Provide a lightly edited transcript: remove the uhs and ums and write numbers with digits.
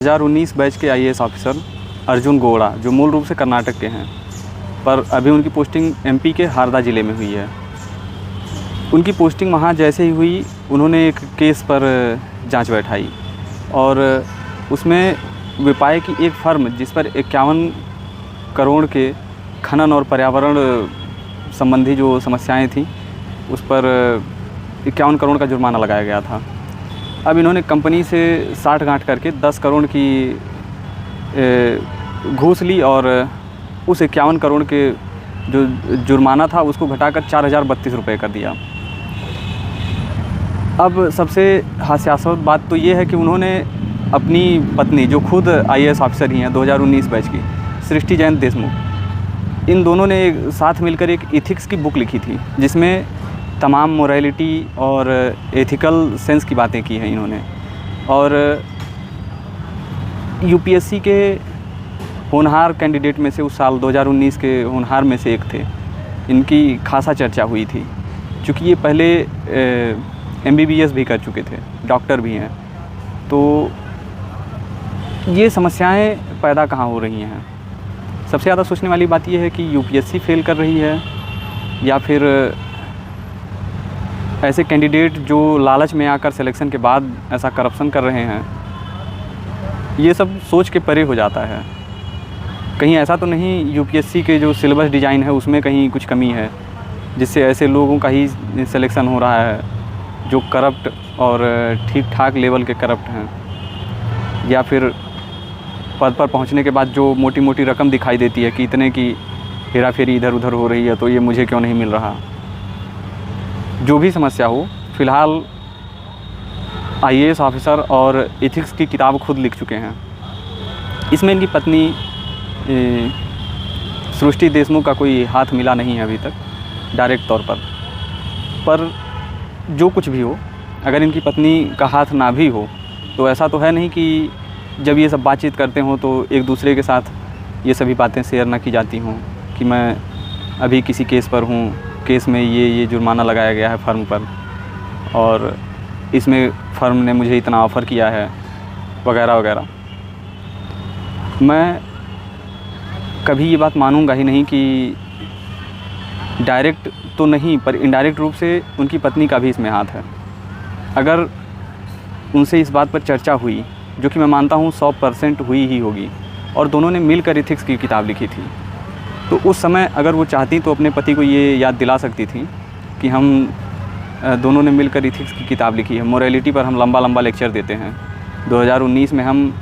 2019 batch के IAS officer Arjun गोड़ा, जो मूल रूप से कर्नाटक के हैं, पर अभी उनकी पोस्टिंग एमपी के हारदा ज़िले में हुई है। उनकी पोस्टिंग वहाँ जैसे ही हुई, उन्होंने एक केस पर जांच बैठाई और उसमें वे पाए कि एक फर्म जिस पर 51 करोड़ के खनन और पर्यावरण संबंधी जो समस्याएं थीं, उस पर 51 करोड़ का जुर्माना लगाया गया था। अब इन्होंने कंपनी से साठ-गांठ करके 10 करोड़ की घूस ली और उस 51 करोड़ के जो जुर्माना था उसको घटाकर 4032 रुपये कर दिया। अब सबसे हास्यास्पद बात तो ये है कि उन्होंने अपनी पत्नी, जो खुद आईएएस ऑफिसर ही हैं 2019 बैच की, सृष्टि जयंत देशमुख, इन दोनों ने साथ मिलकर एक एथिक्स की बुक लिखी थी, जिसमें तमाम मोरालिटी और एथिकल सेंस की बातें की हैं इन्होंने। और यूपीएससी के होनहार कैंडिडेट में से, उस साल 2019 के होनहार में से एक थे। इनकी खासा चर्चा हुई थी, चूँकि ये पहले एमबीबीएस भी कर चुके थे, डॉक्टर भी हैं। तो ये समस्याएं पैदा कहाँ हो रही हैं? सबसे ज़्यादा सोचने वाली बात यह है कि यूपीएससी फेल कर रही है या फिर ऐसे कैंडिडेट जो लालच में आकर सिलेक्शन के बाद ऐसा करप्शन कर रहे हैं। ये सब सोच के परे हो जाता है। कहीं ऐसा तो नहीं यूपीएससी के जो सिलेबस डिज़ाइन है उसमें कहीं कुछ कमी है, जिससे ऐसे लोगों का ही सिलेक्शन हो रहा है जो करप्ट और ठीक ठाक लेवल के करप्ट हैं, या फिर पद पर पहुंचने के बाद जो मोटी मोटी रकम दिखाई देती है कि इतने की हेरा फेरी इधर उधर हो रही है, तो ये मुझे क्यों नहीं मिल रहा। जो भी समस्या हो, फ़िलहाल आईएएस ऑफिसर और एथिक्स की किताब खुद लिख चुके हैं। इसमें इनकी पत्नी सृष्टि देशमुख का कोई हाथ मिला नहीं है अभी तक डायरेक्ट तौर पर जो कुछ भी हो, अगर इनकी पत्नी का हाथ ना भी हो तो ऐसा तो है नहीं कि जब ये सब बातचीत करते हों तो एक दूसरे के साथ ये सभी बातें शेयर ना की जाती हों कि मैं अभी किसी केस पर हूँ, केस में ये जुर्माना लगाया गया है फर्म पर और इसमें फ़र्म ने मुझे इतना ऑफ़र किया है वगैरह वगैरह। मैं कभी ये बात मानूंगा ही नहीं कि डायरेक्ट तो नहीं पर इनडायरेक्ट रूप से उनकी पत्नी का भी इसमें हाथ है। अगर उनसे इस बात पर चर्चा हुई, जो कि मैं मानता हूँ 100% हुई ही होगी, और दोनों ने मिलकर एथिक्स की किताब लिखी थी, तो उस समय अगर वो चाहती तो अपने पति को ये याद दिला सकती थी कि हम दोनों ने मिलकर एथिक्स की किताब लिखी है। मोरालिटी पर हम लंबा लंबा लेक्चर देते हैं। 2019 में हम